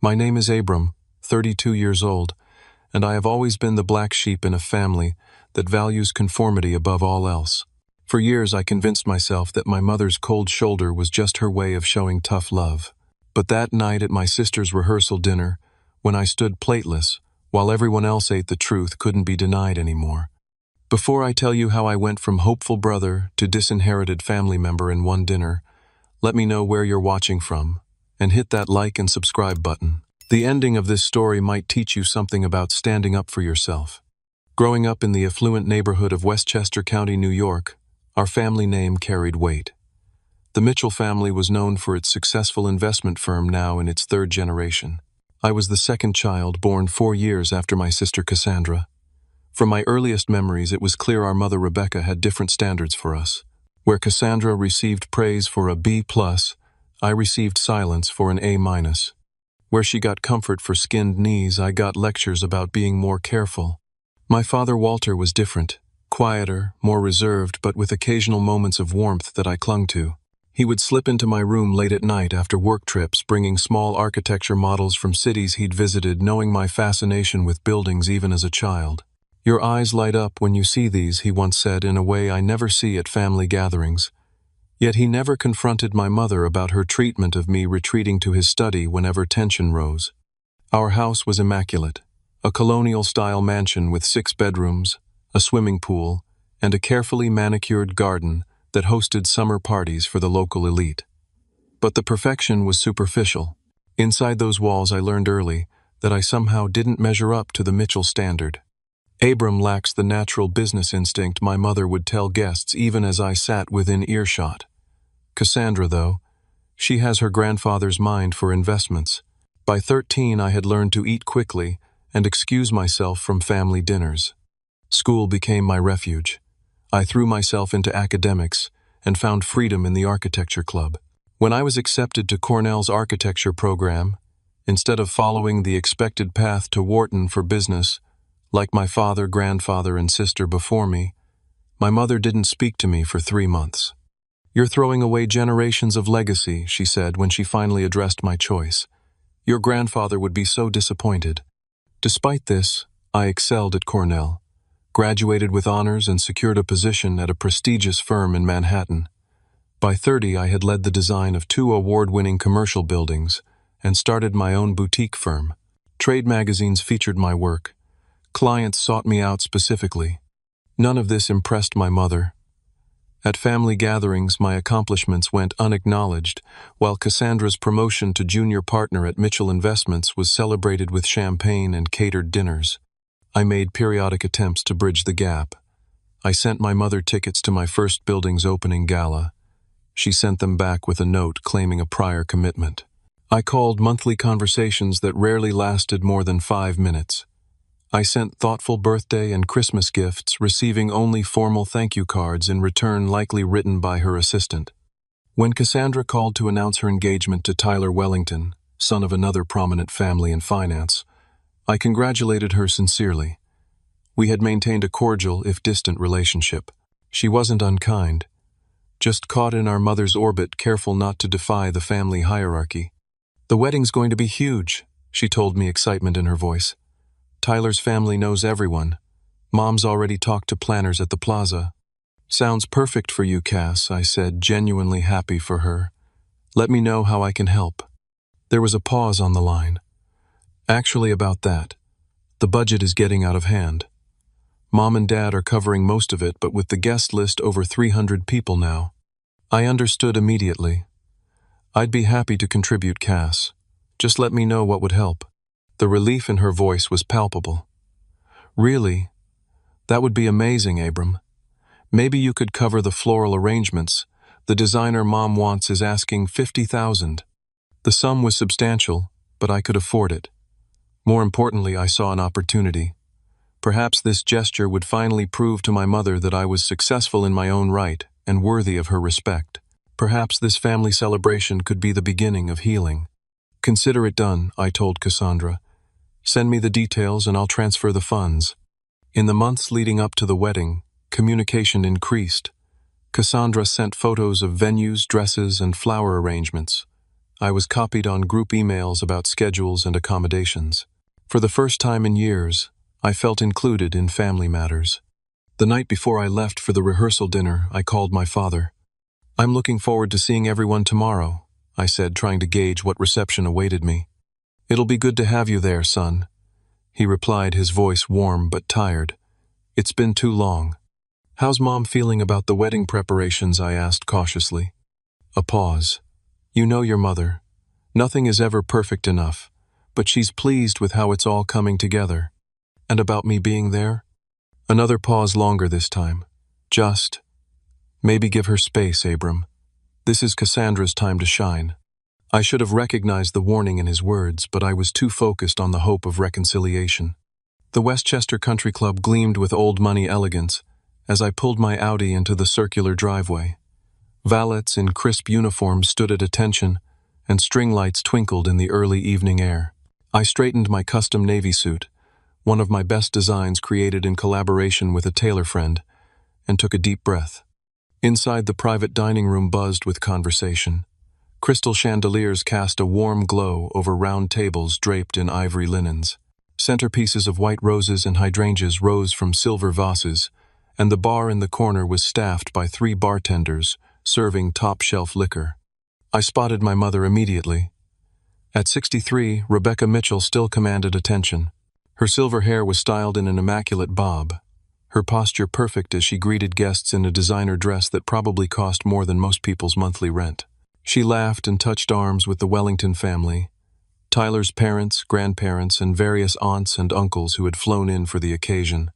My name is Abram, 32 years old, and I have always been the black sheep in a family that values conformity above all else. For years I convinced myself that my mother's cold shoulder was just her way of showing tough love. But that night at my sister's rehearsal dinner, when I stood plateless, while everyone else ate the truth couldn't be denied anymore. Before I tell you how I went from hopeful brother to disinherited family member in one dinner, let me know where you're watching from, and hit that like and subscribe button. The ending of this story might teach you something about standing up for yourself. Growing up in the affluent neighborhood of Westchester County, New York, our family name carried weight. The Mitchell family was known for its successful investment firm, now in its third generation. I was the second child, born 4 years after my sister Cassandra. From my earliest memories, it was clear our mother Rebecca had different standards for us. Where Cassandra received praise for a B+, I received silence for an A-. Where she got comfort for skinned knees, I got lectures about being more careful. My father Walter was different, quieter, more reserved, but with occasional moments of warmth that I clung to. He would slip into my room late at night after work trips, bringing small architecture models from cities he'd visited, knowing my fascination with buildings even as a child. "Your eyes light up when you see these," he once said, in a way I never see at family gatherings. Yet he never confronted my mother about her treatment of me retreating to his study whenever tension rose. Our house was immaculate, a colonial-style mansion with 6 bedrooms, a swimming pool, and a carefully manicured garden that hosted summer parties for the local elite. But the perfection was superficial. Inside those walls, I learned early that I somehow didn't measure up to the Mitchell standard. Abram lacks the natural business instinct, my mother would tell guests even as I sat within earshot. Cassandra, though, she has her grandfather's mind for investments. By 13, I had learned to eat quickly and excuse myself from family dinners. School became my refuge. I threw myself into academics and found freedom in the architecture club. When I was accepted to Cornell's architecture program, instead of following the expected path to Wharton for business, like my father, grandfather, and sister before me, my mother didn't speak to me for 3 months. "You're throwing away generations of legacy," she said when she finally addressed my choice. "Your grandfather would be so disappointed." Despite this, I excelled at Cornell, graduated with honors, and secured a position at a prestigious firm in Manhattan. By 30, I had led the design of 2 award-winning commercial buildings and started my own boutique firm. Trade magazines featured my work. Clients sought me out specifically. None of this impressed my mother. At family gatherings, my accomplishments went unacknowledged, while Cassandra's promotion to junior partner at Mitchell Investments was celebrated with champagne and catered dinners. I made periodic attempts to bridge the gap. I sent my mother tickets to my first building's opening gala. She sent them back with a note claiming a prior commitment. I called monthly conversations that rarely lasted more than 5 minutes. I sent thoughtful birthday and Christmas gifts, receiving only formal thank you cards in return, likely written by her assistant. When Cassandra called to announce her engagement to Tyler Wellington, son of another prominent family in finance, I congratulated her sincerely. We had maintained a cordial, if distant, relationship. She wasn't unkind, just caught in our mother's orbit, careful not to defy the family hierarchy. "The wedding's going to be huge," she told me, excitement in her voice. "Tyler's family knows everyone. Mom's already talked to planners at the plaza." "Sounds perfect for you, Cass," I said, genuinely happy for her. "Let me know how I can help." There was a pause on the line. "Actually, about that. The budget is getting out of hand. Mom and Dad are covering most of it, but with the guest list over 300 people now." I understood immediately. "I'd be happy to contribute, Cass. Just let me know what would help." The relief in her voice was palpable. "Really? That would be amazing, Abram. Maybe you could cover the floral arrangements. The designer Mom wants is asking $50,000. The sum was substantial, but I could afford it. More importantly, I saw an opportunity. Perhaps this gesture would finally prove to my mother that I was successful in my own right and worthy of her respect. Perhaps this family celebration could be the beginning of healing. "Consider it done," I told Cassandra. "Send me the details and I'll transfer the funds." In the months leading up to the wedding, communication increased. Cassandra sent photos of venues, dresses, and flower arrangements. I was copied on group emails about schedules and accommodations. For the first time in years, I felt included in family matters. The night before I left for the rehearsal dinner, I called my father. "I'm looking forward to seeing everyone tomorrow," I said, trying to gauge what reception awaited me. "It'll be good to have you there, son," he replied, his voice warm but tired. "It's been too long." "How's Mom feeling about the wedding preparations?" I asked cautiously. A pause. "You know your mother. Nothing is ever perfect enough, but she's pleased with how it's all coming together." "And about me being there?" Another pause, longer this time. "Just maybe give her space, Abram. This is Cassandra's time to shine." I should have recognized the warning in his words, but I was too focused on the hope of reconciliation. The Westchester Country Club gleamed with old-money elegance as I pulled my Audi into the circular driveway. Valets in crisp uniforms stood at attention, and string lights twinkled in the early evening air. I straightened my custom navy suit, one of my best designs created in collaboration with a tailor friend, and took a deep breath. Inside, the private dining room buzzed with conversation. Crystal chandeliers cast a warm glow over round tables draped in ivory linens. Centerpieces of white roses and hydrangeas rose from silver vases, and the bar in the corner was staffed by 3 bartenders serving top-shelf liquor. I spotted my mother immediately. At 63, Rebecca Mitchell still commanded attention. Her silver hair was styled in an immaculate bob, her posture perfect as she greeted guests in a designer dress that probably cost more than most people's monthly rent. She laughed and touched arms with the Wellington family, Tyler's parents, grandparents, and various aunts and uncles who had flown in for the occasion.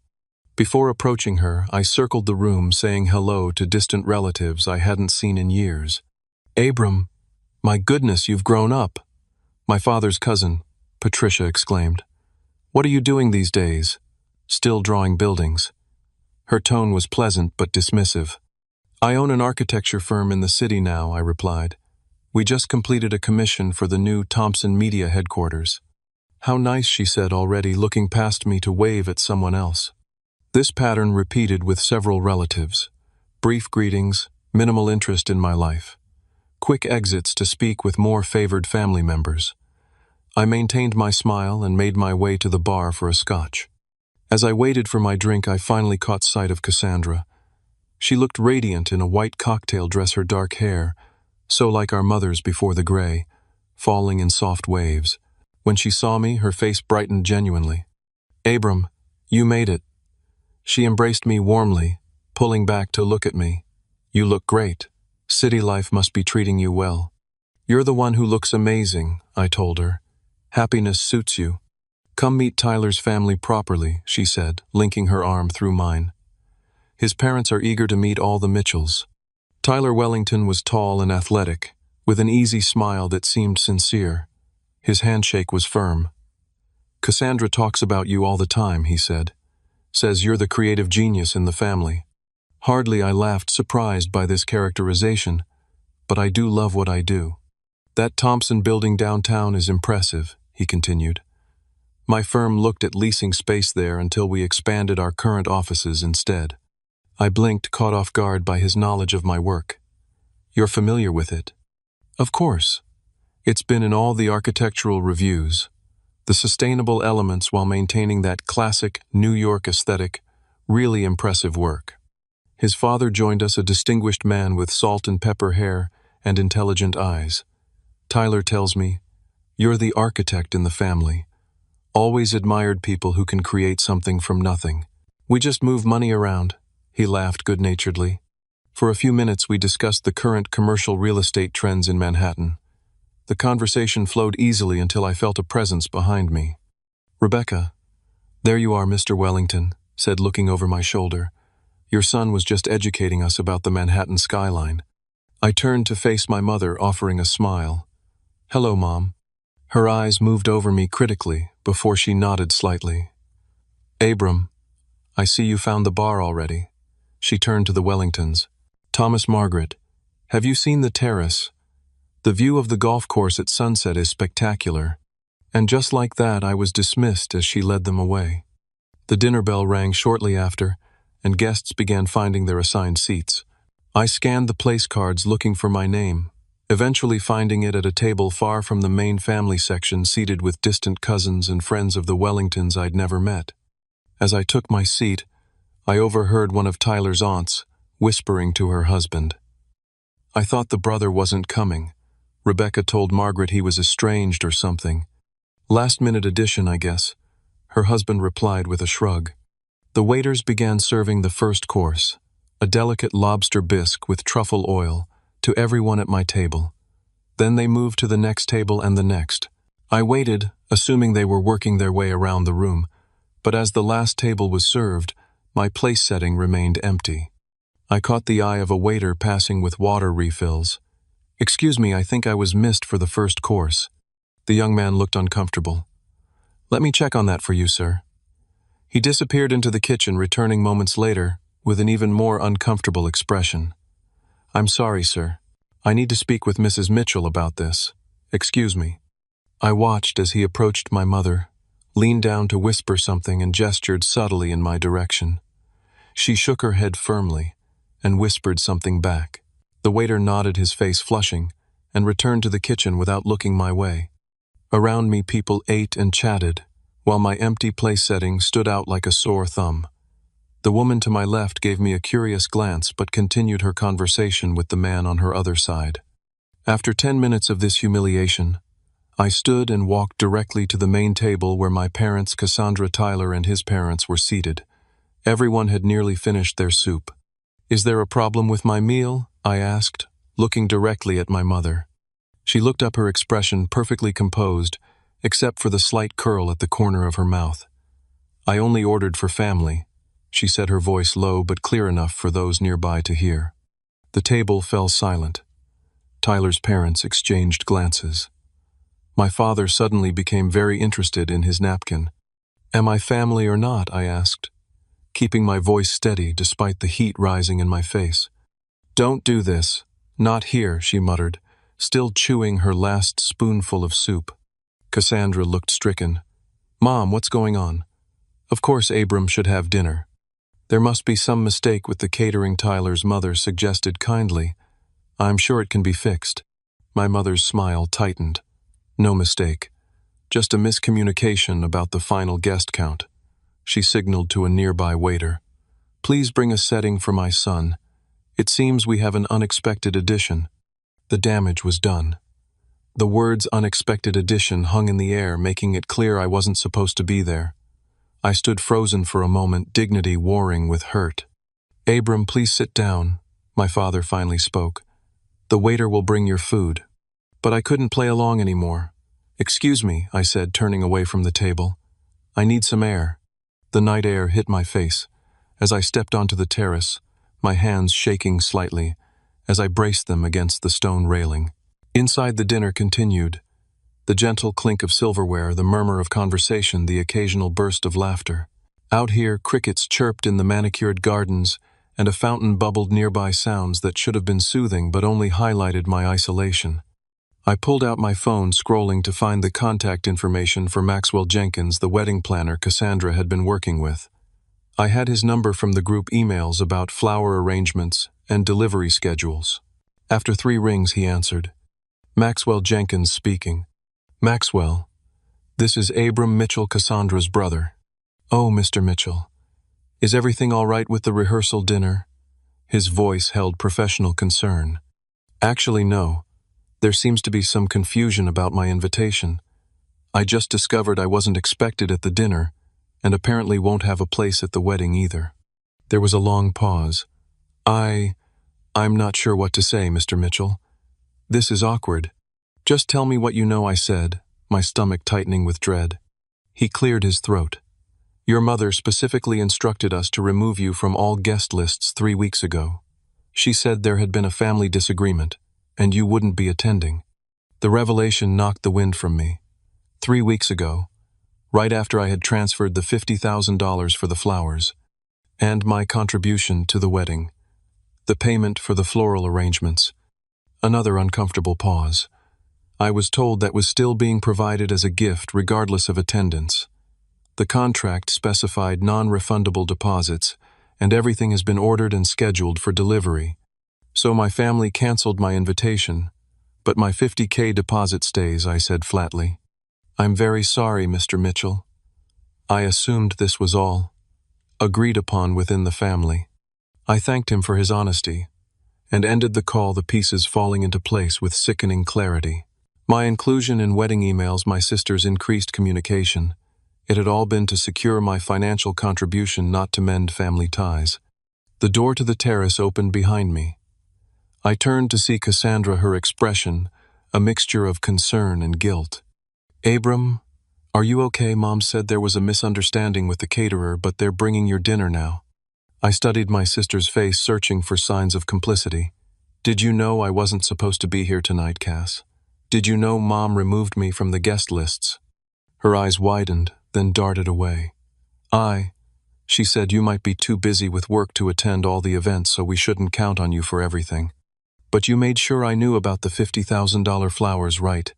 Before approaching her, I circled the room saying hello to distant relatives I hadn't seen in years. "Abram, my goodness, you've grown up," my father's cousin, Patricia, exclaimed. "What are you doing these days?" "Still drawing buildings." Her tone was pleasant but dismissive. "I own an architecture firm in the city now," I replied. "We just completed a commission for the new Thompson Media headquarters." "How nice," she said, already looking past me to wave at someone else. This pattern repeated with several relatives. Brief greetings, minimal interest in my life. Quick exits to speak with more favored family members. I maintained my smile and made my way to the bar for a scotch. As I waited for my drink, I finally caught sight of Cassandra. She looked radiant in a white cocktail dress, her dark hair, so like our mother's before the gray, falling in soft waves. When she saw me, her face brightened genuinely. "Abram, you made it." She embraced me warmly, pulling back to look at me. "You look great. City life must be treating you well." "You're the one who looks amazing," I told her. "Happiness suits you." "Come meet Tyler's family properly," she said, linking her arm through mine. "His parents are eager to meet all the Mitchells." Tyler Wellington was tall and athletic, with an easy smile that seemed sincere. His handshake was firm. "Cassandra talks about you all the time," he said. "Says you're the creative genius in the family." Hardly I laughed, surprised by this characterization, but I do love what I do. "That Thompson building downtown is impressive," he continued. "My firm looked at leasing space there until we expanded our current offices instead." I blinked, caught off guard by his knowledge of my work. "You're familiar with it?" "Of course. It's been in all the architectural reviews. The sustainable elements while maintaining that classic New York aesthetic, really impressive work." His father joined us, a distinguished man with salt and pepper hair and intelligent eyes. "Tyler tells me, you're the architect in the family. Always admired people who can create something from nothing. We just move money around." He laughed good-naturedly. For a few minutes we discussed the current commercial real estate trends in Manhattan. The conversation flowed easily until I felt a presence behind me. "Rebecca, there you are, Mr. Wellington," said, looking over my shoulder. "Your son was just educating us about the Manhattan skyline." I turned to face my mother, offering a smile. "Hello, Mom." Her eyes moved over me critically before she nodded slightly. "Abram, I see you found the bar already." She turned to the Wellingtons. "Thomas, Margaret, have you seen the terrace? The view of the golf course at sunset is spectacular." And just like that, I was dismissed as she led them away. The dinner bell rang shortly after, and guests began finding their assigned seats. I scanned the place cards looking for my name, eventually finding it at a table far from the main family section, seated with distant cousins and friends of the Wellingtons I'd never met. As I took my seat, I overheard one of Tyler's aunts whispering to her husband. "I thought the brother wasn't coming. Rebecca told Margaret he was estranged or something. Last-minute addition, I guess," her husband replied with a shrug. The waiters began serving the first course, a delicate lobster bisque with truffle oil, to everyone at my table. Then they moved to the next table and the next. I waited, assuming they were working their way around the room, but as the last table was served, my place setting remained empty. I caught the eye of a waiter passing with water refills. "Excuse me, I think I was missed for the first course." The young man looked uncomfortable. "Let me check on that for you, sir." He disappeared into the kitchen, returning moments later with an even more uncomfortable expression. "I'm sorry, sir. I need to speak with Mrs. Mitchell about this. Excuse me." I watched as he approached my mother, leaned down to whisper something, and gestured subtly in my direction. She shook her head firmly and whispered something back. The waiter nodded, his face flushing, and returned to the kitchen without looking my way. Around me, people ate and chatted, while my empty place setting stood out like a sore thumb. The woman to my left gave me a curious glance but continued her conversation with the man on her other side. After 10 minutes of this humiliation, I stood and walked directly to the main table where my parents, Cassandra Tyler, and his parents were seated. Everyone had nearly finished their soup. "Is there a problem with my meal?" I asked, looking directly at my mother. She looked up, her expression perfectly composed, except for the slight curl at the corner of her mouth. "I only ordered for family," she said, her voice low but clear enough for those nearby to hear. The table fell silent. Tyler's parents exchanged glances. My father suddenly became very interested in his napkin. "Am I family or not?" I asked, keeping my voice steady despite the heat rising in my face. "Don't do this. Not here," she muttered, still chewing her last spoonful of soup. Cassandra looked stricken. "Mom, what's going on?" "Of course Abram should have dinner." "There must be some mistake with the catering," Tyler's mother suggested kindly. "I'm sure it can be fixed." My mother's smile tightened. "No mistake. Just a miscommunication about the final guest count." She signaled to a nearby waiter. "Please bring a setting for my son. It seems we have an unexpected addition." The damage was done. The words "unexpected addition" hung in the air, making it clear I wasn't supposed to be there. I stood frozen for a moment, dignity warring with hurt. "Abram, please sit down," my father finally spoke. "The waiter will bring your food." But I couldn't play along anymore. "Excuse me," I said, turning away from the table. "I need some air." The night air hit my face as I stepped onto the terrace, my hands shaking slightly as I braced them against the stone railing. Inside, the dinner continued. The gentle clink of silverware, the murmur of conversation, the occasional burst of laughter. Out here, crickets chirped in the manicured gardens, and a fountain bubbled nearby, sounds that should have been soothing but only highlighted my isolation. I pulled out my phone, scrolling to find the contact information for Maxwell Jenkins, the wedding planner Cassandra had been working with. I had his number from the group emails about flower arrangements and delivery schedules. After 3 rings, he answered. "Maxwell Jenkins speaking." "Maxwell, this is Abram Mitchell, Cassandra's brother." "Oh, Mr. Mitchell. Is everything all right with the rehearsal dinner?" His voice held professional concern. "Actually, no. There seems to be some confusion about my invitation. I just discovered I wasn't expected at the dinner, and apparently won't have a place at the wedding either." There was a long pause. I'm not sure what to say, Mr. Mitchell. This is awkward. Just tell me what you know," I said, my stomach tightening with dread. He cleared his throat. "Your mother specifically instructed us to remove you from all guest lists 3 weeks ago. She said there had been a family disagreement, and you wouldn't be attending." The revelation knocked the wind from me. 3 weeks ago, right after I had transferred the $50,000 for the flowers, and my contribution to the wedding, the payment for the floral arrangements. Another uncomfortable pause. I was told that was still being provided as a gift regardless of attendance. The contract specified non-refundable deposits, and everything has been ordered and scheduled for delivery. So my family canceled my invitation, But my $50K deposit stays, I said flatly. I'm very sorry, Mr. Mitchell. I assumed this was all agreed upon within the family. I thanked him for his honesty and ended the call, the pieces falling into place with sickening clarity. My inclusion in wedding emails, my sister's increased communication. It had all been to secure my financial contribution, not to mend family ties. The door to the terrace opened behind me. I turned to see Cassandra, her expression a mixture of concern and guilt. Abram, are you okay? Mom said there was a misunderstanding with the caterer, but they're bringing your dinner now. I studied my sister's face, searching for signs of complicity. Did you know I wasn't supposed to be here tonight, Cass? Did you know Mom removed me from the guest lists? Her eyes widened, then darted away. She said you might be too busy with work to attend all the events, so we shouldn't count on you for everything. But you made sure I knew about the $50,000 flowers, right?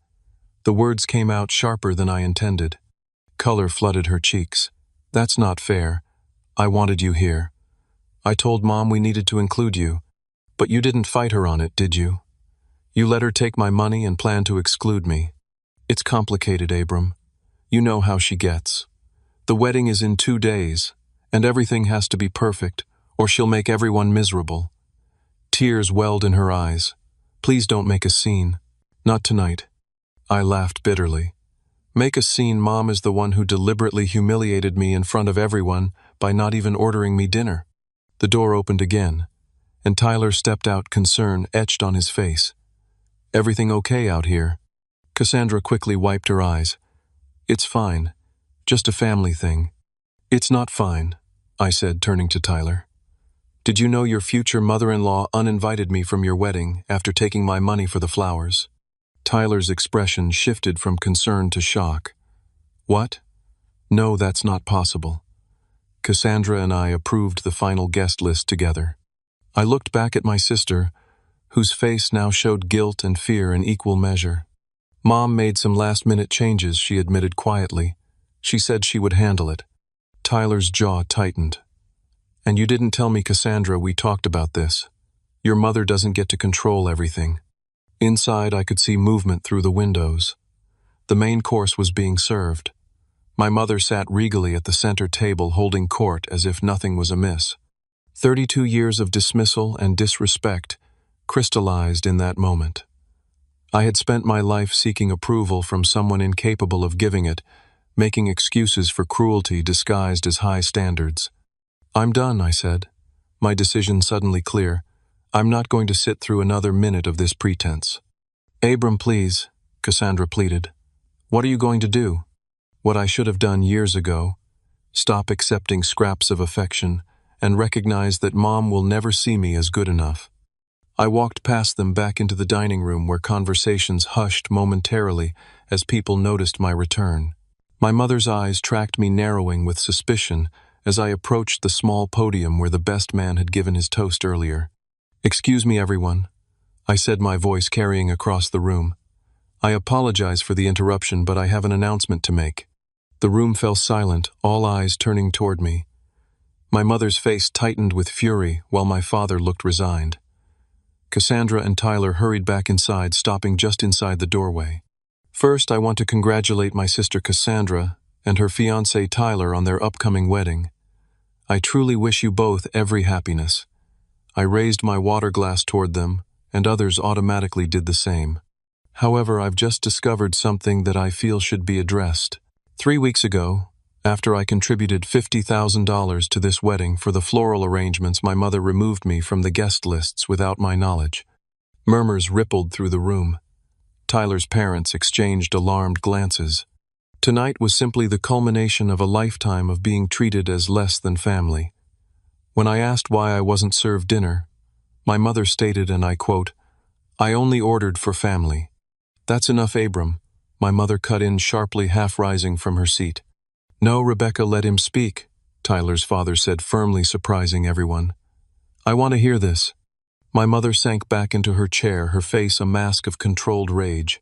The words came out sharper than I intended. Color flooded her cheeks. That's not fair. I wanted you here. I told Mom we needed to include you, but you didn't fight her on it, did you? You let her take my money and plan to exclude me. It's complicated, Abram. You know how she gets. The wedding is in 2 days, and everything has to be perfect, or she'll make everyone miserable. Tears welled in her eyes. Please don't make a scene. Not tonight. I laughed bitterly. Make a scene? Mom is the one who deliberately humiliated me in front of everyone by not even ordering me dinner. The door opened again, and Tyler stepped out, concern etched on his face. Everything okay out here? Cassandra quickly wiped her eyes. It's fine. Just a family thing. It's not fine, I said, turning to Tyler. Did you know your future mother-in-law uninvited me from your wedding after taking my money for the flowers? Tyler's expression shifted from concern to shock. What? No, that's not possible. Cassandra and I approved the final guest list together. I looked back at my sister, whose face now showed guilt and fear in equal measure. Mom made some last-minute changes, she admitted quietly. She said she would handle it. Tyler's jaw tightened. And you didn't tell me, Cassandra, we talked about this. Your mother doesn't get to control everything. Inside, I could see movement through the windows. The main course was being served. My mother sat regally at the center table, holding court as if nothing was amiss. 32 years of dismissal and disrespect crystallized in that moment. I had spent my life seeking approval from someone incapable of giving it, making excuses for cruelty disguised as high standards. I'm done, I said, my decision suddenly clear. I'm not going to sit through another minute of this pretense. Abram, please, Cassandra pleaded. What are you going to do? What I should have done years ago. Stop accepting scraps of affection and recognize that Mom will never see me as good enough. I walked past them back into the dining room where conversations hushed momentarily as people noticed my return. My mother's eyes tracked me, narrowing with suspicion as I approached the small podium where the best man had given his toast earlier. Excuse me, everyone, I said, my voice carrying across the room. I apologize for the interruption, but I have an announcement to make. The room fell silent, all eyes turning toward me. My mother's face tightened with fury while my father looked resigned. Cassandra and Tyler hurried back inside, stopping just inside the doorway. First, I want to congratulate my sister Cassandra and her fiancé Tyler on their upcoming wedding. I truly wish you both every happiness. I raised my water glass toward them, and others automatically did the same. However, I've just discovered something that I feel should be addressed. 3 weeks ago, after I contributed $50,000 to this wedding for the floral arrangements, my mother removed me from the guest lists without my knowledge. Murmurs rippled through the room. Tyler's parents exchanged alarmed glances. Tonight was simply the culmination of a lifetime of being treated as less than family. When I asked why I wasn't served dinner, my mother stated, and I quote, "I only ordered for family." That's enough, Abram, my mother cut in sharply, half rising from her seat. No, Rebecca, let him speak, Tyler's father said firmly, surprising everyone. I want to hear this. My mother sank back into her chair, her face a mask of controlled rage.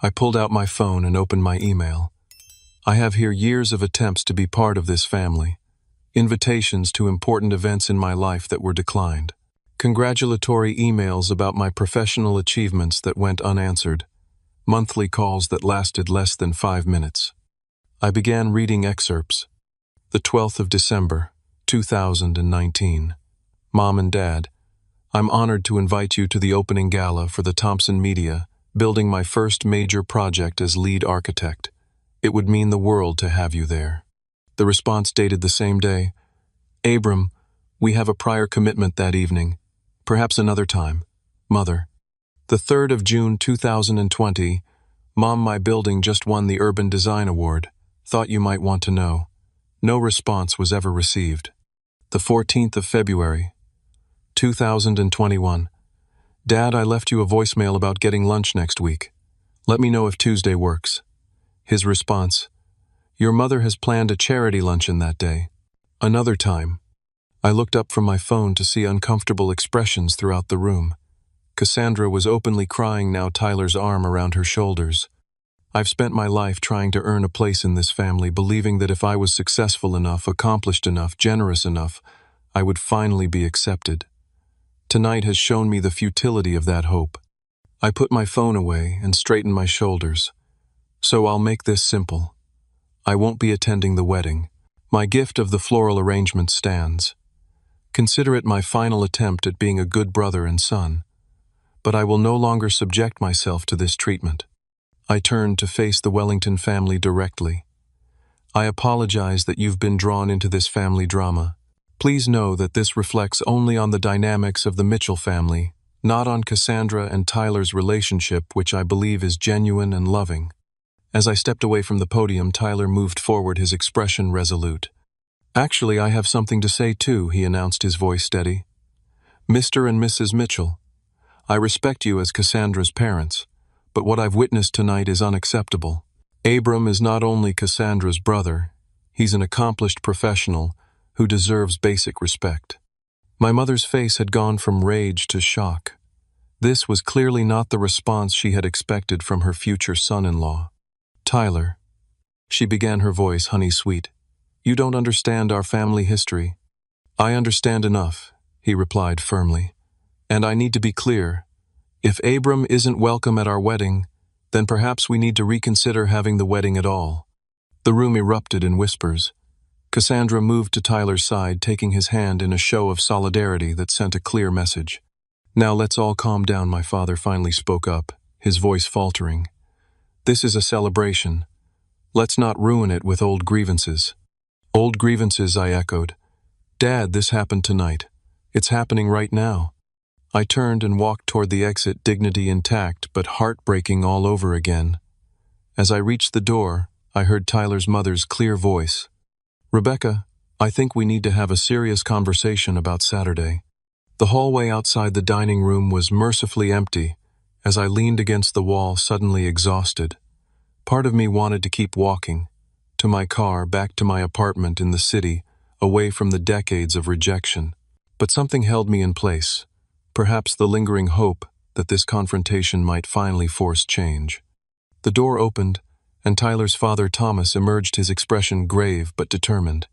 I pulled out my phone and opened my email. I have here years of attempts to be part of this family. Invitations to important events in my life that were declined. Congratulatory emails about my professional achievements that went unanswered. Monthly calls that lasted less than 5 minutes. I began reading excerpts. The 12th of December, 2019. Mom and Dad, I'm honored to invite you to the opening gala for the Thompson Media, building my first major project as lead architect. It would mean the world to have you there. The response dated the same day. Abram, we have a prior commitment that evening. Perhaps another time. Mother. The 3rd of June 2020. Mom, my building just won the Urban Design Award. Thought you might want to know. No response was ever received. The 14th of February, 2021. Dad, I left you a voicemail about getting lunch next week. Let me know if Tuesday works. His response, your mother has planned a charity luncheon that day. Another time. I looked up from my phone to see uncomfortable expressions throughout the room. Cassandra was openly crying now, Tyler's arm around her shoulders. I've spent my life trying to earn a place in this family, believing that if I was successful enough, accomplished enough, generous enough, I would finally be accepted. Tonight has shown me the futility of that hope. I put my phone away and straightened my shoulders. So I'll make this simple. I won't be attending the wedding. My gift of the floral arrangement stands. Consider it my final attempt at being a good brother and son. But I will no longer subject myself to this treatment. I turned to face the Wellington family directly. I apologize that you've been drawn into this family drama. Please know that this reflects only on the dynamics of the Mitchell family, not on Cassandra and Tyler's relationship, which I believe is genuine and loving. As I stepped away from the podium, Tyler moved forward, his expression resolute. Actually, I have something to say too, he announced, his voice steady. Mr. and Mrs. Mitchell, I respect you as Cassandra's parents, but what I've witnessed tonight is unacceptable. Abram is not only Cassandra's brother, he's an accomplished professional who deserves basic respect. My mother's face had gone from rage to shock. This was clearly not the response she had expected from her future son-in-law. Tyler, she began, her voice honey sweet. You don't understand our family history. I understand enough, he replied firmly. And I need to be clear. If Abram isn't welcome at our wedding, then perhaps we need to reconsider having the wedding at all. The room erupted in whispers. Cassandra moved to Tyler's side, taking his hand in a show of solidarity that sent a clear message. Now let's all calm down, my father finally spoke up, his voice faltering. This is a celebration. Let's not ruin it with old grievances. Old grievances, I echoed. Dad, this happened tonight. It's happening right now. I turned and walked toward the exit, dignity intact, but heartbreaking all over again. As I reached the door, I heard Tyler's mother's clear voice. Rebecca, I think we need to have a serious conversation about Saturday. The hallway outside the dining room was mercifully empty, as I leaned against the wall, suddenly exhausted. Part of me wanted to keep walking, to my car, back to my apartment in the city, away from the decades of rejection. But something held me in place, perhaps the lingering hope that this confrontation might finally force change. The door opened, and Tyler's father, Thomas, emerged, his expression grave but determined.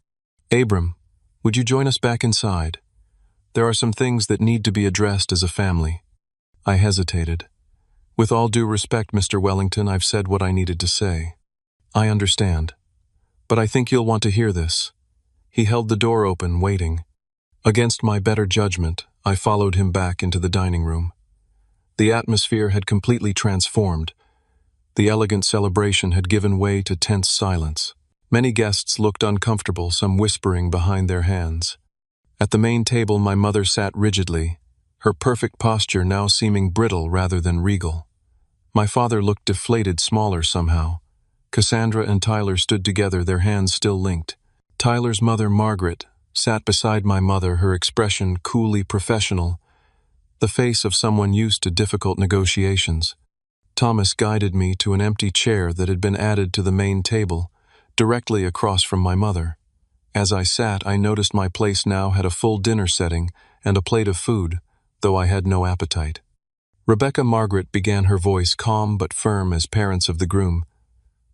Abram, would you join us back inside? There are some things that need to be addressed as a family. I hesitated. With all due respect, Mr. Wellington, I've said what I needed to say. I understand. But I think you'll want to hear this. He held the door open, waiting. Against my better judgment, I followed him back into the dining room. The atmosphere had completely transformed. The elegant celebration had given way to tense silence. Many guests looked uncomfortable, some whispering behind their hands. At the main table, my mother sat rigidly, her perfect posture now seeming brittle rather than regal. My father looked deflated, smaller somehow. Cassandra and Tyler stood together, their hands still linked. Tyler's mother, Margaret, sat beside my mother, her expression coolly professional, the face of someone used to difficult negotiations. Thomas guided me to an empty chair that had been added to the main table, directly across from my mother. As I sat, I noticed my place now had a full dinner setting and a plate of food, though I had no appetite. Rebecca, Margaret began, her voice calm but firm as parents of the groom.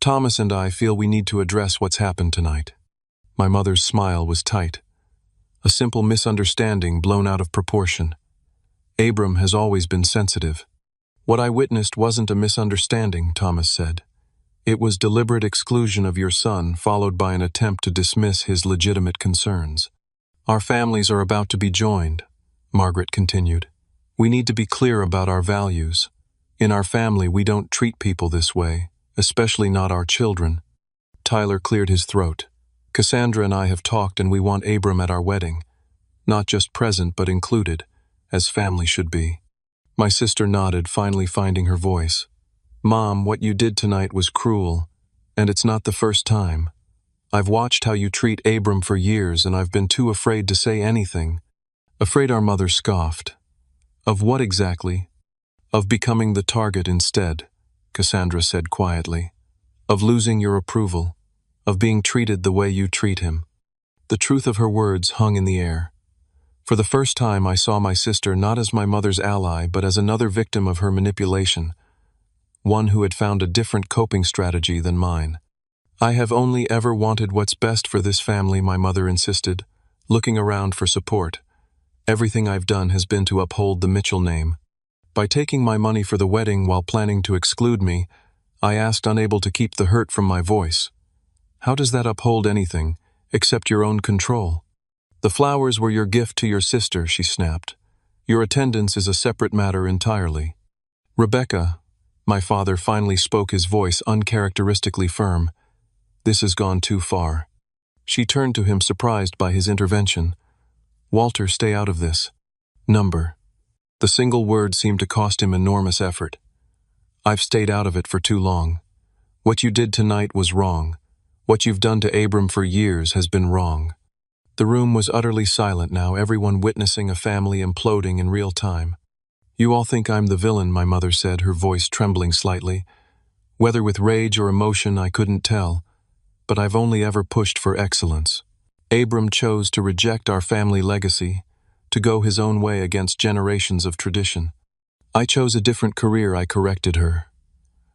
Thomas and I feel we need to address what's happened tonight. My mother's smile was tight. A simple misunderstanding blown out of proportion. Abram has always been sensitive. What I witnessed wasn't a misunderstanding, Thomas said. It was deliberate exclusion of your son, followed by an attempt to dismiss his legitimate concerns. Our families are about to be joined, Margaret continued. We need to be clear about our values. In our family, we don't treat people this way, especially not our children. Tyler cleared his throat. Cassandra and I have talked, and we want Abram at our wedding. Not just present, but included, as family should be. My sister nodded, finally finding her voice. Mom, what you did tonight was cruel, and it's not the first time. I've watched how you treat Abram for years, and I've been too afraid to say anything. Afraid, our mother scoffed. Of what exactly? Of becoming the target instead, Cassandra said quietly. Of losing your approval. Of being treated the way you treat him. The truth of her words hung in the air. For the first time, I saw my sister not as my mother's ally, but as another victim of her manipulation. One who had found a different coping strategy than mine. I have only ever wanted what's best for this family, my mother insisted, looking around for support. Everything I've done has been to uphold the Mitchell name. By taking my money for the wedding while planning to exclude me, I asked, unable to keep the hurt from my voice. How does that uphold anything, except your own control? The flowers were your gift to your sister, she snapped. Your attendance is a separate matter entirely. Rebecca, my father finally spoke, his voice uncharacteristically firm. This has gone too far. She turned to him, surprised by his intervention. Walter, stay out of this. Number. The single word seemed to cost him enormous effort. I've stayed out of it for too long. What you did tonight was wrong. What you've done to Abram for years has been wrong. The room was utterly silent now, everyone witnessing a family imploding in real time. You all think I'm the villain, my mother said, her voice trembling slightly. Whether with rage or emotion, I couldn't tell. But I've only ever pushed for excellence. Abram chose to reject our family legacy, to go his own way against generations of tradition. I chose a different career, I corrected her.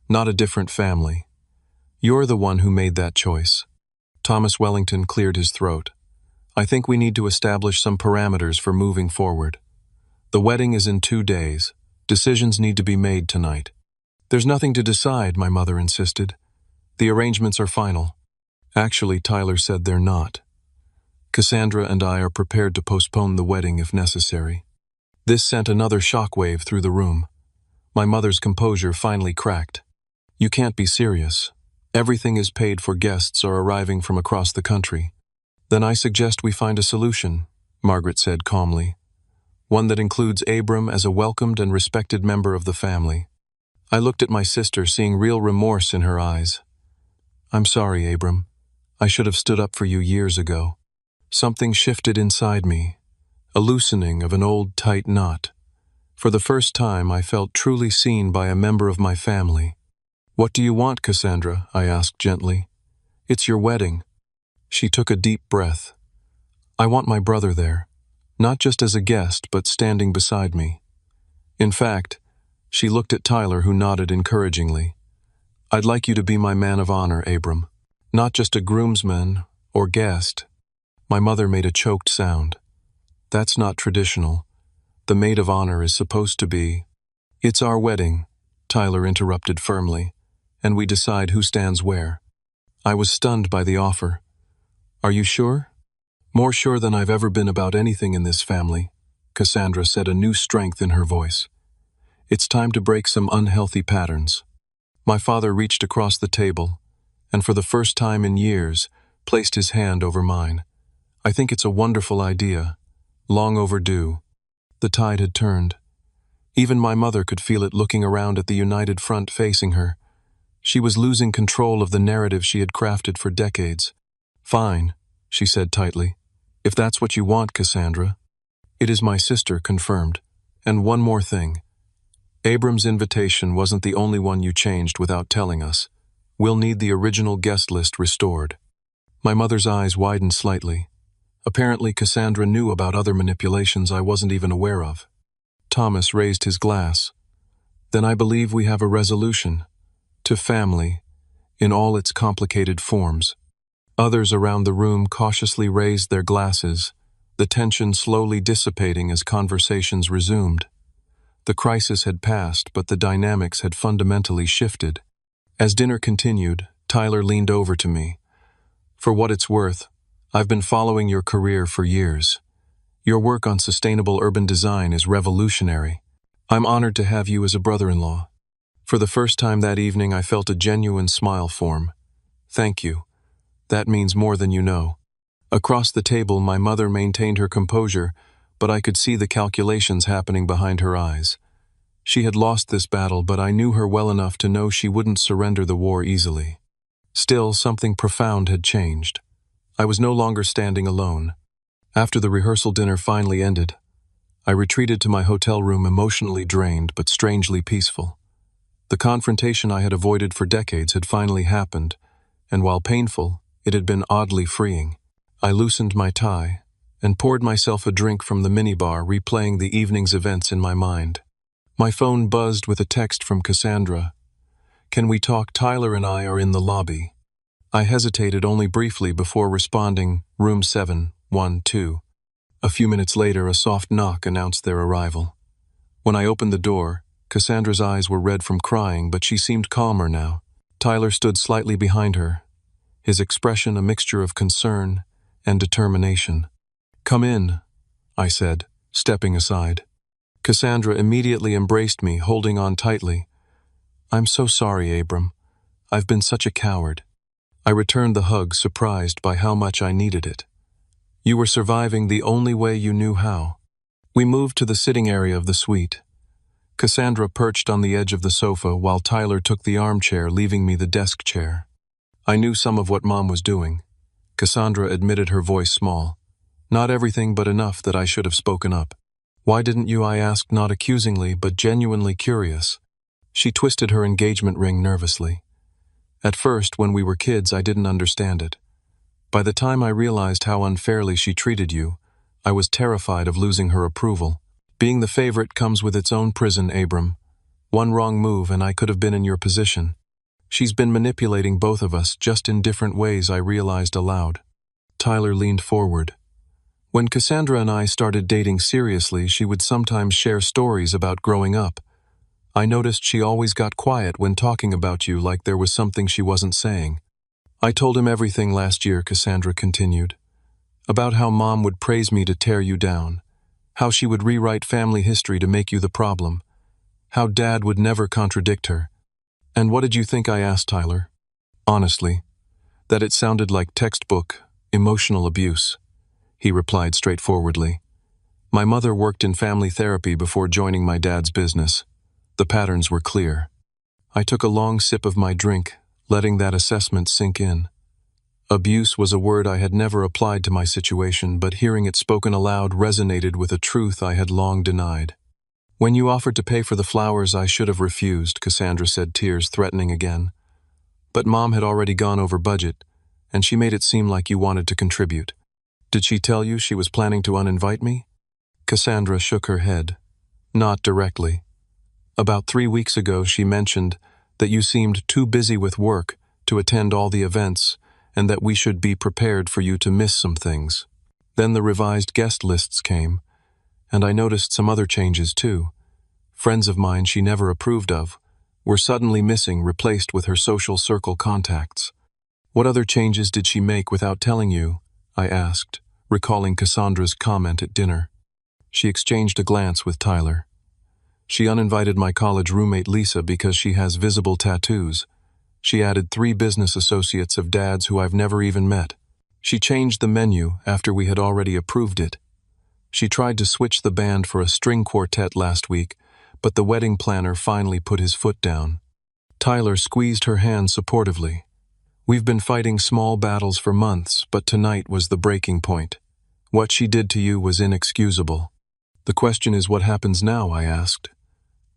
Not a different family. You're the one who made that choice. Thomas Wellington cleared his throat. I think we need to establish some parameters for moving forward. The wedding is in 2 days. Decisions need to be made tonight. There's nothing to decide, my mother insisted. The arrangements are final. Actually, Tyler said they're not. Cassandra and I are prepared to postpone the wedding if necessary. This sent another shockwave through the room. My mother's composure finally cracked. You can't be serious. Everything is paid for, guests are arriving from across the country. Then I suggest we find a solution, Margaret said calmly. One that includes Abram as a welcomed and respected member of the family. I looked at my sister, seeing real remorse in her eyes. I'm sorry, Abram. I should have stood up for you years ago. Something shifted inside me, a loosening of an old tight knot. For the first time, I felt truly seen by a member of my family. What do you want, Cassandra? I asked gently. It's your wedding. She took a deep breath. I want my brother there, not just as a guest, but standing beside me. In fact, she looked at Tyler, who nodded encouragingly. I'd like you to be my man of honor, Abram. Not just a groomsman or guest. My mother made a choked sound. That's not traditional. The maid of honor is supposed to be. It's our wedding, Tyler interrupted firmly, and we decide who stands where. I was stunned by the offer. Are you sure? More sure than I've ever been about anything in this family, Cassandra said, a new strength in her voice. It's time to break some unhealthy patterns. My father reached across the table, and for the first time in years, placed his hand over mine. I think it's a wonderful idea, long overdue. The tide had turned. Even my mother could feel it, looking around at the united front facing her. She was losing control of the narrative she had crafted for decades. Fine, she said tightly. If that's what you want, Cassandra. It is, my sister confirmed. And one more thing. Abram's invitation wasn't the only one you changed without telling us. We'll need the original guest list restored. My mother's eyes widened slightly. Apparently, Cassandra knew about other manipulations I wasn't even aware of. Thomas raised his glass. Then I believe we have a resolution. To family, in all its complicated forms. Others around the room cautiously raised their glasses, the tension slowly dissipating as conversations resumed. The crisis had passed, but the dynamics had fundamentally shifted. As dinner continued, Tyler leaned over to me. "For what it's worth, I've been following your career for years. Your work on sustainable urban design is revolutionary. I'm honored to have you as a brother-in-law." For the first time that evening, I felt a genuine smile form. "Thank you. That means more than you know." Across the table, my mother maintained her composure, but I could see the calculations happening behind her eyes. She had lost this battle, but I knew her well enough to know she wouldn't surrender the war easily. Still, something profound had changed. I was no longer standing alone. After the rehearsal dinner finally ended, I retreated to my hotel room emotionally drained but strangely peaceful. The confrontation I had avoided for decades had finally happened, and while painful, it had been oddly freeing. I loosened my tie and poured myself a drink from the minibar, replaying the evening's events in my mind. My phone buzzed with a text from Cassandra. "Can we talk? Tyler and I are in the lobby." I hesitated only briefly before responding, "Room 712. A few minutes later, a soft knock announced their arrival. When I opened the door, Cassandra's eyes were red from crying, but she seemed calmer now. Tyler stood slightly behind her, his expression a mixture of concern and determination. "Come in," I said, stepping aside. Cassandra immediately embraced me, holding on tightly. "I'm so sorry, Abram. I've been such a coward." I returned the hug, surprised by how much I needed it. "You were surviving the only way you knew how." We moved to the sitting area of the suite. Cassandra perched on the edge of the sofa while Tyler took the armchair, leaving me the desk chair. I knew some of what Mom was doing. Cassandra admitted, her voice small. "Not everything, but enough that I should have spoken up." "Why didn't you?" I asked, not accusingly, but genuinely curious. She twisted her engagement ring nervously. "At first, when we were kids, I didn't understand it. By the time I realized how unfairly she treated you, I was terrified of losing her approval. Being the favorite comes with its own prison, Abram. One wrong move and I could have been in your position. She's been manipulating both of us, just in different ways," I realized aloud. Tyler leaned forward. "When Cassandra and I started dating seriously, she would sometimes share stories about growing up. I noticed she always got quiet when talking about you, like there was something she wasn't saying. I told him everything last year," Cassandra continued. "About how Mom would praise me to tear you down. How she would rewrite family history to make you the problem. How Dad would never contradict her." "And what did you think?" I asked Tyler. "Honestly, that it sounded like textbook emotional abuse," he replied straightforwardly. "My mother worked in family therapy before joining my dad's business. The patterns were clear." I took a long sip of my drink, letting that assessment sink in. Abuse was a word I had never applied to my situation, but hearing it spoken aloud resonated with a truth I had long denied. "When you offered to pay for the flowers, I should have refused," Cassandra said, tears threatening again. "But Mom had already gone over budget, and she made it seem like you wanted to contribute. Did she tell you she was planning to uninvite me?" Cassandra shook her head. "Not directly. About 3 weeks ago, she mentioned that you seemed too busy with work to attend all the events, and that we should be prepared for you to miss some things. Then the revised guest lists came, and I noticed some other changes too. Friends of mine she never approved of were suddenly missing, replaced with her social circle contacts." "What other changes did she make without telling you?" I asked, recalling Cassandra's comment at dinner. She exchanged a glance with Tyler. "She uninvited my college roommate Lisa because she has visible tattoos. She added 3 business associates of Dad's who I've never even met. She changed the menu after we had already approved it. She tried to switch the band for a string quartet last week, but the wedding planner finally put his foot down." Tyler squeezed her hand supportively. "We've been fighting small battles for months, but tonight was the breaking point. What she did to you was inexcusable." "The question is what happens now?" I asked.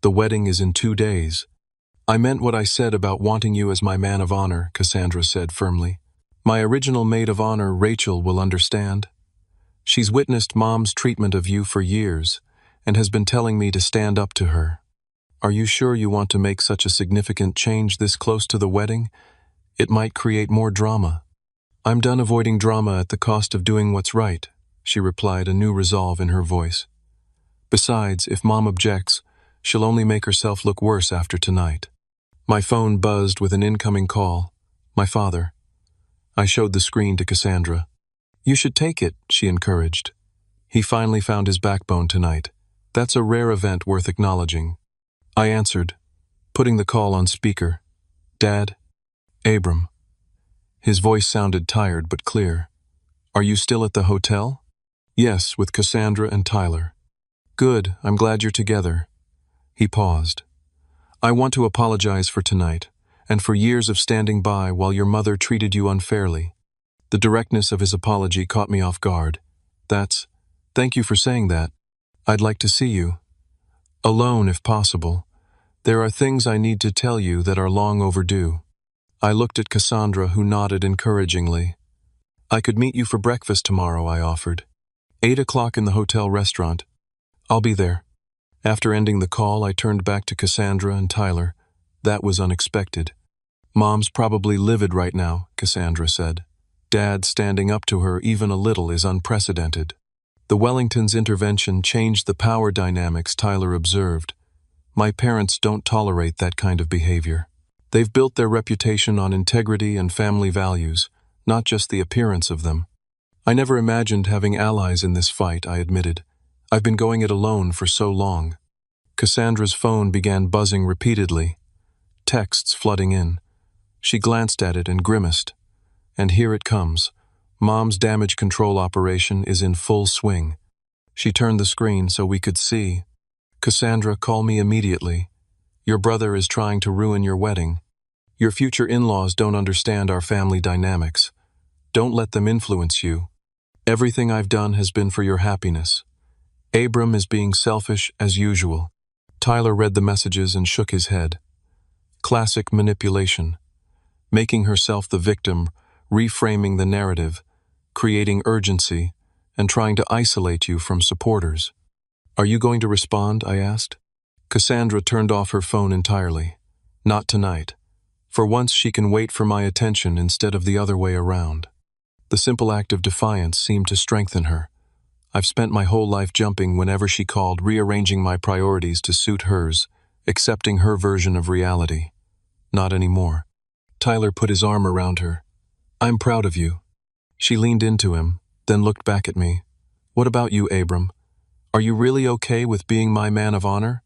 "The wedding is in 2 days." "I meant what I said about wanting you as my man of honor," Cassandra said firmly. "My original maid of honor, Rachel, will understand. She's witnessed Mom's treatment of you for years and has been telling me to stand up to her. Are you sure you want to make such a significant change this close to the wedding? It might create more drama." "I'm done avoiding drama at the cost of doing what's right," she replied, a new resolve in her voice. "Besides, if Mom objects, She'll only make herself look worse after tonight. My phone buzzed with an incoming call. My father. I showed the screen to Cassandra. "You should take it," she encouraged. "He finally found his backbone tonight. That's a rare event worth acknowledging." I answered, putting the call on speaker. "Dad?" "Abram." His voice sounded tired but clear. "Are you still at the hotel?" "Yes, with Cassandra and Tyler." "Good, I'm glad you're together." He paused. "I want to apologize for tonight, and for years of standing by while your mother treated you unfairly." The directness of his apology caught me off guard. Thank you for saying that. I'd like to see you. Alone, if possible. There are things I need to tell you that are long overdue." I looked at Cassandra, who nodded encouragingly. "I could meet you for breakfast tomorrow," I offered. 8 o'clock in the hotel restaurant. "I'll be there." After ending the call, I turned back to Cassandra and Tyler. That was unexpected. "Mom's probably livid right now," Cassandra said. "Dad standing up to her even a little is unprecedented." The Wellingtons' intervention changed the power dynamics, Tyler observed. "My parents don't tolerate that kind of behavior. They've built their reputation on integrity and family values, not just the appearance of them." "I never imagined having allies in this fight," I admitted. "I've been going it alone for so long." Cassandra's phone began buzzing repeatedly, texts flooding in. She glanced at it and grimaced. "And here it comes. Mom's damage control operation is in full swing." She turned the screen so we could see. "Cassandra, call me immediately. Your brother is trying to ruin your wedding. Your future in-laws don't understand our family dynamics. Don't let them influence you. Everything I've done has been for your happiness. Abram is being selfish as usual." Tyler read the messages and shook his head. Classic manipulation. Making herself the victim, reframing the narrative, creating urgency, and trying to isolate you from supporters. "Are you going to respond?" I asked. Cassandra turned off her phone entirely. "Not tonight. For once she can wait for my attention instead of the other way around." The simple act of defiance seemed to strengthen her. I've spent my whole life jumping whenever she called, rearranging my priorities to suit hers, accepting her version of reality. Not anymore. Tyler put his arm around her. "I'm proud of you." She leaned into him, then looked back at me. "What about you, Abram? Are you really okay with being my man of honor?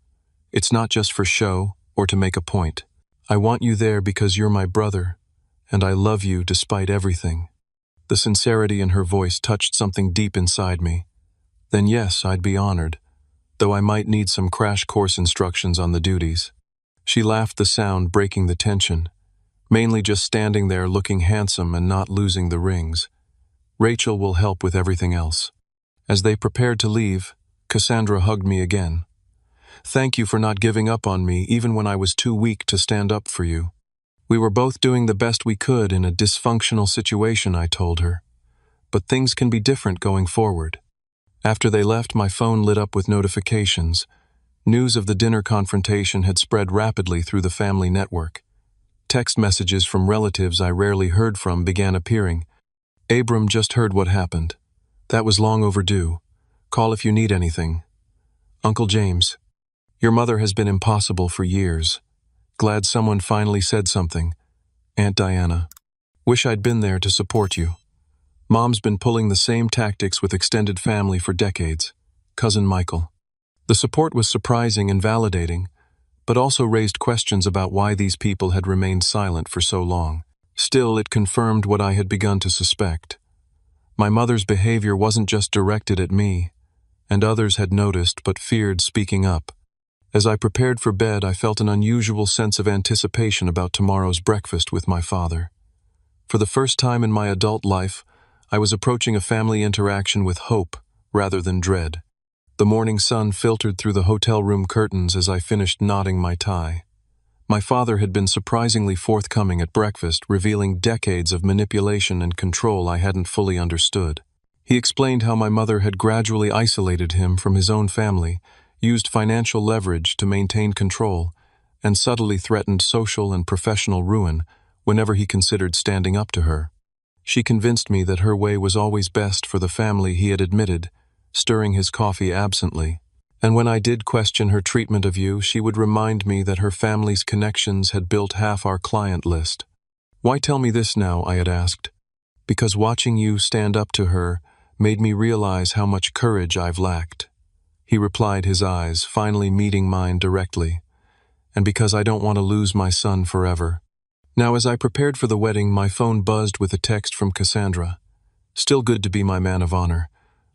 It's not just for show or to make a point. I want you there because you're my brother, and I love you despite everything." The sincerity in her voice touched something deep inside me. Then yes, I'd be honored, though I might need some crash course instructions on the duties. She laughed, the sound breaking the tension, mainly just standing there looking handsome and not losing the rings. "Rachel will help with everything else." As they prepared to leave, Cassandra hugged me again. "Thank you for not giving up on me even when I was too weak to stand up for you." "We were both doing the best we could in a dysfunctional situation," I told her. "But things can be different going forward." After they left, my phone lit up with notifications. News of the dinner confrontation had spread rapidly through the family network. Text messages from relatives I rarely heard from began appearing. "Abram just heard what happened. That was long overdue. Call if you need anything. Uncle James. Your mother has been impossible for years. Glad someone finally said something. Aunt Diana. Wish I'd been there to support you. Mom's been pulling the same tactics with extended family for decades. Cousin Michael." The support was surprising and validating, but also raised questions about why these people had remained silent for so long. Still, it confirmed what I had begun to suspect. My mother's behavior wasn't just directed at me, and others had noticed but feared speaking up. As I prepared for bed, I felt an unusual sense of anticipation about tomorrow's breakfast with my father. For the first time in my adult life, I was approaching a family interaction with hope rather than dread. The morning sun filtered through the hotel room curtains as I finished knotting my tie. My father had been surprisingly forthcoming at breakfast, revealing decades of manipulation and control I hadn't fully understood. He explained how my mother had gradually isolated him from his own family, used financial leverage to maintain control, and subtly threatened social and professional ruin whenever he considered standing up to her. She convinced me that her way was always best for the family he had admitted, stirring his coffee absently. And when I did question her treatment of you, she would remind me that her family's connections had built half our client list. Why tell me this now, I had asked. Because watching you stand up to her made me realize how much courage I've lacked. He replied, his eyes finally meeting mine directly. And because I don't want to lose my son forever. Now, as I prepared for the wedding, my phone buzzed with a text from Cassandra. Still good to be my man of honor.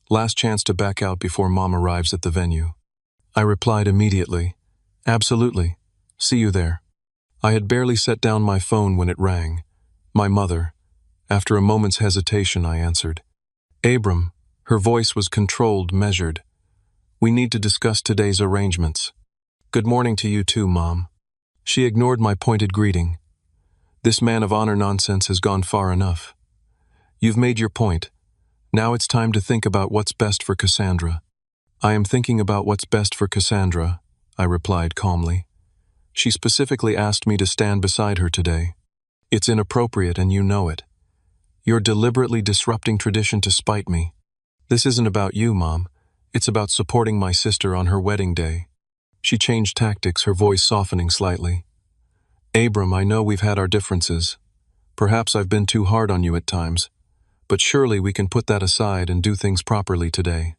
Last chance to back out before Mom arrives at the venue. I replied immediately, absolutely. See you there. I had barely set down my phone when it rang. My mother. After a moment's hesitation, I answered. Abram. Her voice was controlled, measured. We need to discuss today's arrangements. Good morning to you too, Mom. She ignored my pointed greeting. This man of honor nonsense has gone far enough. You've made your point. Now it's time to think about what's best for Cassandra. I am thinking about what's best for Cassandra, I replied calmly. She specifically asked me to stand beside her today. It's inappropriate and you know it. You're deliberately disrupting tradition to spite me. This isn't about you, Mom. It's about supporting my sister on her wedding day. She changed tactics, her voice softening slightly. Abram, I know we've had our differences. Perhaps I've been too hard on you at times, but surely we can put that aside and do things properly today.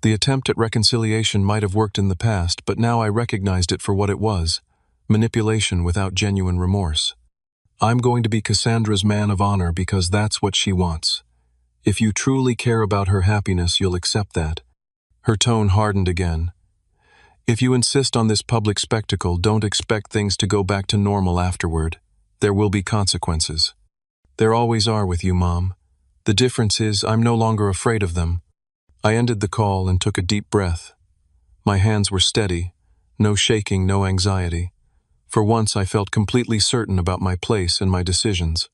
The attempt at reconciliation might have worked in the past, but now I recognized it for what it was, manipulation without genuine remorse. I'm going to be Cassandra's man of honor because that's what she wants. If you truly care about her happiness, you'll accept that. Her tone hardened again. If you insist on this public spectacle, don't expect things to go back to normal afterward. There will be consequences. There always are with you, Mom. The difference is I'm no longer afraid of them. I ended the call and took a deep breath. My hands were steady, no shaking, no anxiety. For once I felt completely certain about my place and my decisions.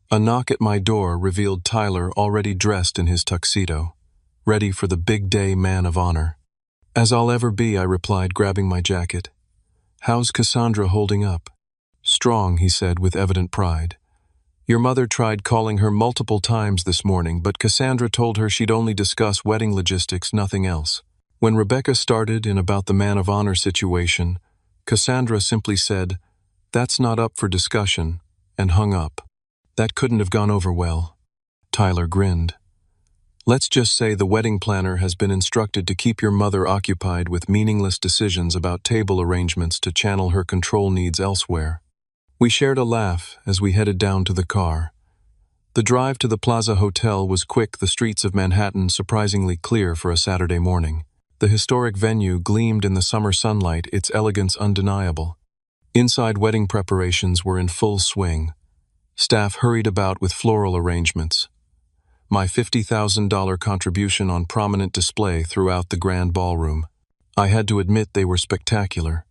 A knock at my door revealed Tyler already dressed in his tuxedo, ready for the big day man of honor. As I'll ever be, I replied, grabbing my jacket. How's Cassandra holding up? Strong, he said with evident pride. Your mother tried calling her multiple times this morning, but Cassandra told her she'd only discuss wedding logistics, nothing else. When Rebecca started in about the man of honor situation, Cassandra simply said, "That's not up for discussion," and hung up. That couldn't have gone over well. Tyler grinned. Let's just say the wedding planner has been instructed to keep your mother occupied with meaningless decisions about table arrangements to channel her control needs elsewhere. We shared a laugh as we headed down to the car. The drive to the Plaza Hotel was quick, the streets of Manhattan surprisingly clear for a Saturday morning. The historic venue gleamed in the summer sunlight, its elegance undeniable. Inside, wedding preparations were in full swing. Staff hurried about with floral arrangements. My $50,000 contribution on prominent display throughout the grand ballroom. I had to admit they were spectacular.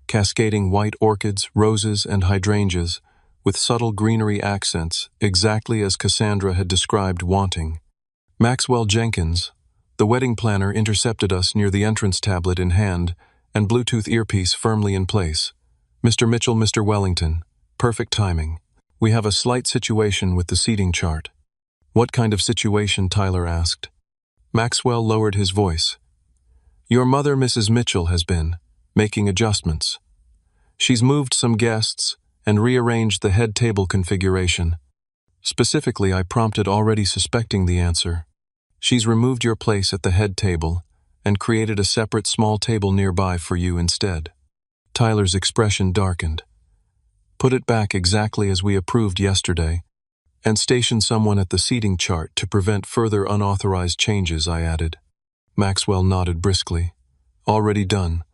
Cascading white orchids, roses, and hydrangeas, with subtle greenery accents, exactly as Cassandra had described wanting. Maxwell Jenkins, the wedding planner, intercepted us near the entrance, tablet in hand and Bluetooth earpiece firmly in place. Mr. Mitchell, Mr. Wellington. Perfect timing. We have a slight situation with the seating chart. What kind of situation? Tyler asked. Maxwell lowered his voice. Your mother, Mrs. Mitchell, has been making adjustments. She's moved some guests and rearranged the head table configuration. Specifically, I prompted, already suspecting the answer. She's removed your place at the head table and created a separate small table nearby for you instead. Tyler's expression darkened. Put it back exactly as we approved yesterday, and station someone at the seating chart to prevent further unauthorized changes, I added. Maxwell nodded briskly. Already done.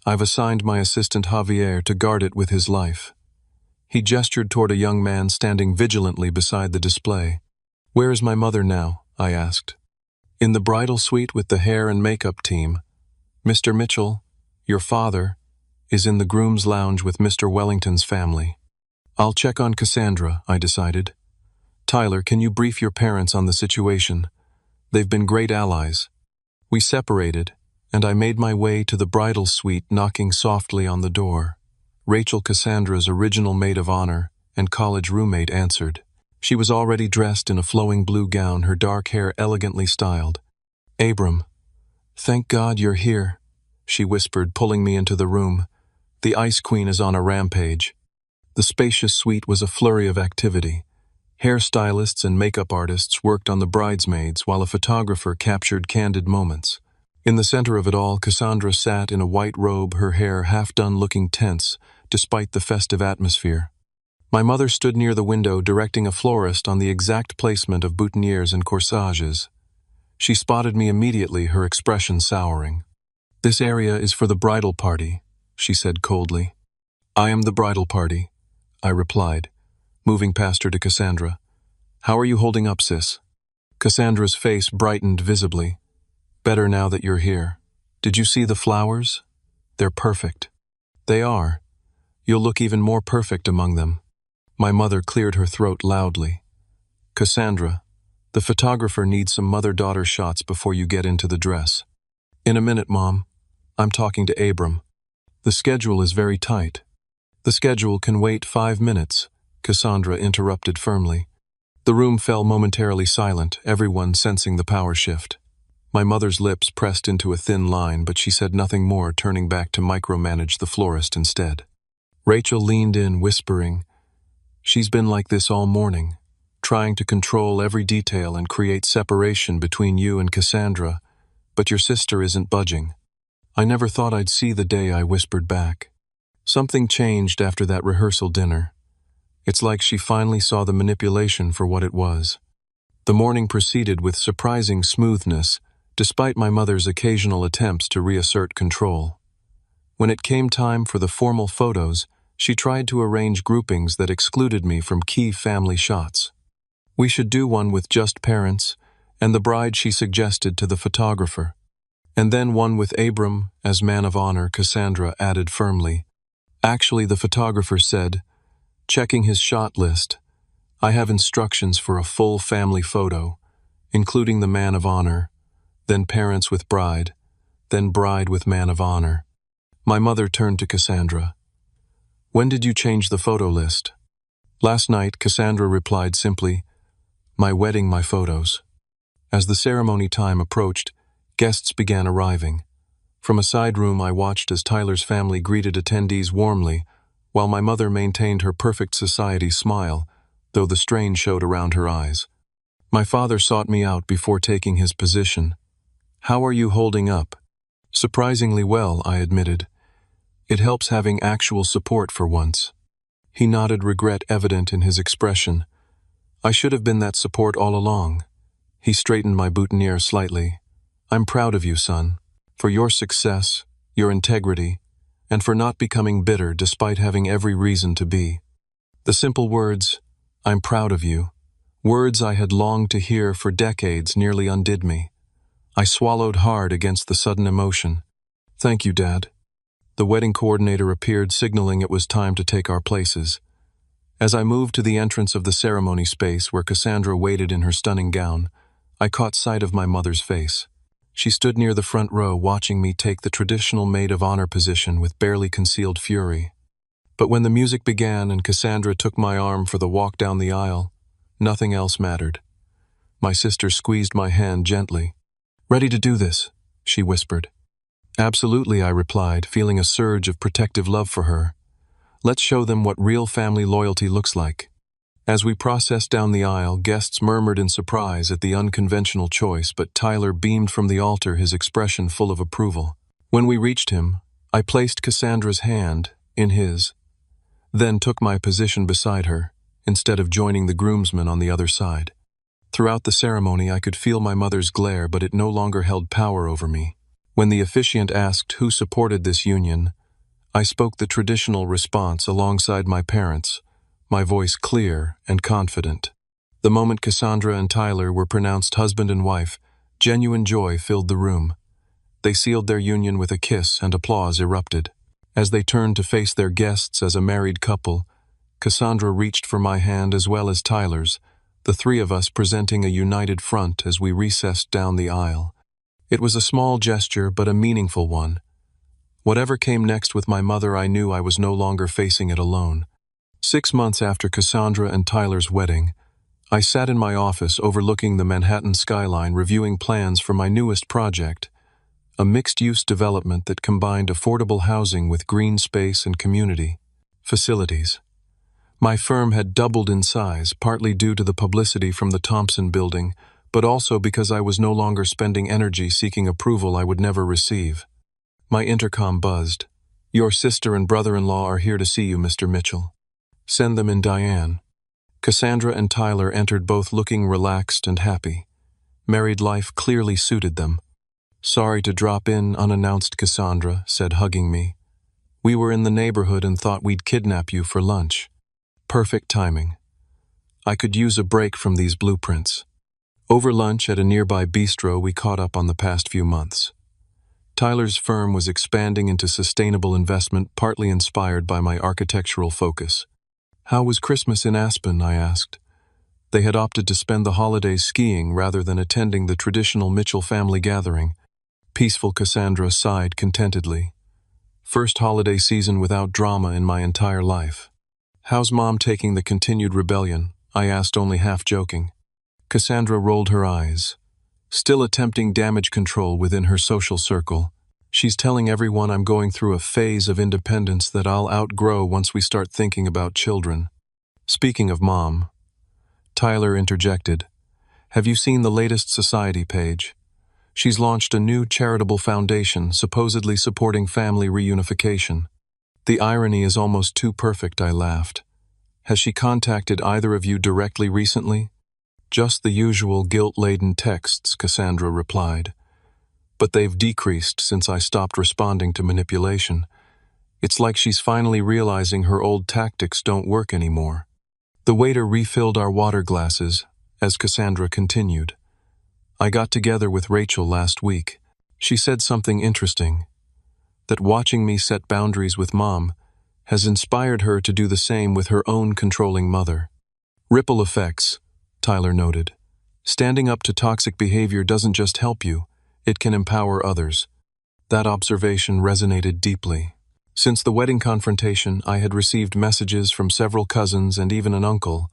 I've assigned my assistant Javier to guard it with his life. He gestured toward a young man standing vigilantly beside the display. Where is my mother now? I asked. In the bridal suite with the hair and makeup team. Mr. Mitchell, your father, is in the groom's lounge with Mr. Wellington's family. I'll check on Cassandra, I decided. Tyler, can you brief your parents on the situation? They've been great allies. We separated, and I made my way to the bridal suite, knocking softly on the door. Rachel, Cassandra's original maid of honor and college roommate, answered. She was already dressed in a flowing blue gown, her dark hair elegantly styled. Abram, thank God you're here. she whispered, pulling me into the room. "The Ice Queen is on a rampage." The spacious suite was a flurry of activity. Hairstylists and makeup artists worked on the bridesmaids while a photographer captured candid moments. In the center of it all, Cassandra sat in a white robe, her hair half done, looking tense, despite the festive atmosphere. My mother stood near the window, directing a florist on the exact placement of boutonnieres and corsages. She spotted me immediately, her expression souring. "This area is for the bridal party," she said coldly. "I am the bridal party," I replied, moving past her to Cassandra. "How are you holding up, sis?" Cassandra's face brightened visibly. "Better now that you're here. Did you see the flowers? They're perfect." "They are. You'll look even more perfect among them." My mother cleared her throat loudly. "Cassandra, the photographer needs some mother-daughter shots before you get into the dress." "In a minute, Mom. I'm talking to Abram. The schedule is very tight." "The schedule can wait 5 minutes," Cassandra interrupted firmly. The room fell momentarily silent, everyone sensing the power shift. My mother's lips pressed into a thin line, but she said nothing more, turning back to micromanage the florist instead. Rachel leaned in, whispering, "She's been like this all morning, trying to control every detail and create separation between you and Cassandra, but your sister isn't budging." "I never thought I'd see the day," I whispered back. Something changed after that rehearsal dinner. It's like she finally saw the manipulation for what it was. The morning proceeded with surprising smoothness, despite my mother's occasional attempts to reassert control. When it came time for the formal photos, she tried to arrange groupings that excluded me from key family shots. We should do one with just parents, and the bride she suggested to the photographer. And then one with Abram as man of honor, Cassandra added firmly. Actually, the photographer said, checking his shot list, "I have instructions for a full family photo, including the man of honor, then parents with bride, then bride with man of honor." My mother turned to Cassandra. "When did you change the photo list?" "Last night," Cassandra replied simply. "My wedding, my photos." As the ceremony time approached, guests began arriving. From a side room, I watched as Tyler's family greeted attendees warmly, while my mother maintained her perfect society smile, though the strain showed around her eyes. My father sought me out before taking his position. "How are you holding up?" "Surprisingly well," I admitted. "It helps having actual support for once." He nodded, regret evident in his expression. "I should have been that support all along." He straightened my boutonniere slightly. "I'm proud of you, son, for your success, your integrity, and for not becoming bitter despite having every reason to be." The simple words, "I'm proud of you," words I had longed to hear for decades, nearly undid me. I swallowed hard against the sudden emotion. "Thank you, Dad." The wedding coordinator appeared, signaling it was time to take our places. As I moved to the entrance of the ceremony space where Cassandra waited in her stunning gown, I caught sight of my mother's face. She stood near the front row, watching me take the traditional maid of honor position with barely concealed fury. But when the music began and Cassandra took my arm for the walk down the aisle, nothing else mattered. My sister squeezed my hand gently. "Ready to do this?" she whispered. "Absolutely," I replied, feeling a surge of protective love for her. "Let's show them what real family loyalty looks like." As we processed down the aisle, guests murmured in surprise at the unconventional choice, but Tyler beamed from the altar, his expression full of approval. When we reached him, I placed Cassandra's hand in his, then took my position beside her, instead of joining the groomsmen on the other side. Throughout the ceremony, I could feel my mother's glare, but it no longer held power over me. When the officiant asked who supported this union, I spoke the traditional response alongside my parents, my voice clear and confident. The moment Cassandra and Tyler were pronounced husband and wife, genuine joy filled the room. They sealed their union with a kiss, and applause erupted. As they turned to face their guests as a married couple, Cassandra reached for my hand as well as Tyler's, the three of us presenting a united front as we recessed down the aisle. It was a small gesture, but a meaningful one. Whatever came next with my mother, I knew I was no longer facing it alone. 6 months after Cassandra and Tyler's wedding, I sat in my office overlooking the Manhattan skyline, reviewing plans for my newest project, a mixed-use development that combined affordable housing with green space and community facilities. My firm had doubled in size, partly due to the publicity from the Thompson building, but also because I was no longer spending energy seeking approval I would never receive. My intercom buzzed. "Your sister and brother-in-law are here to see you, Mr. Mitchell. Send them in, Diane." Cassandra and Tyler entered, both looking relaxed and happy. Married life clearly suited them. "Sorry to drop in unannounced," Cassandra said, hugging me. "We were in the neighborhood and thought we'd kidnap you for lunch." Perfect timing. I could use a break from these blueprints. Over lunch at a nearby bistro, we caught up on the past few months. Tyler's firm was expanding into sustainable investment, partly inspired by my architectural focus. "How was Christmas in Aspen?" I asked. They had opted to spend the holidays skiing rather than attending the traditional Mitchell family gathering. Peaceful, Cassandra sighed contentedly. "First holiday season without drama in my entire life." "How's Mom taking the continued rebellion?" I asked, only half joking. Cassandra rolled her eyes. "Still attempting damage control within her social circle. She's telling everyone I'm going through a phase of independence that I'll outgrow once we start thinking about children." "Speaking of Mom," Tyler interjected, "have you seen the latest society page? She's launched a new charitable foundation supposedly supporting family reunification." "The irony is almost too perfect," I laughed. "Has she contacted either of you directly recently?" "Just the usual guilt-laden texts," Cassandra replied. "But they've decreased since I stopped responding to manipulation. It's like she's finally realizing her old tactics don't work anymore." The waiter refilled our water glasses as Cassandra continued. "I got together with Rachel last week. She said something interesting, that watching me set boundaries with Mom has inspired her to do the same with her own controlling mother." "Ripple effects," Tyler noted. "Standing up to toxic behavior doesn't just help you, it can empower others." That observation resonated deeply. Since the wedding confrontation, I had received messages from several cousins and even an uncle,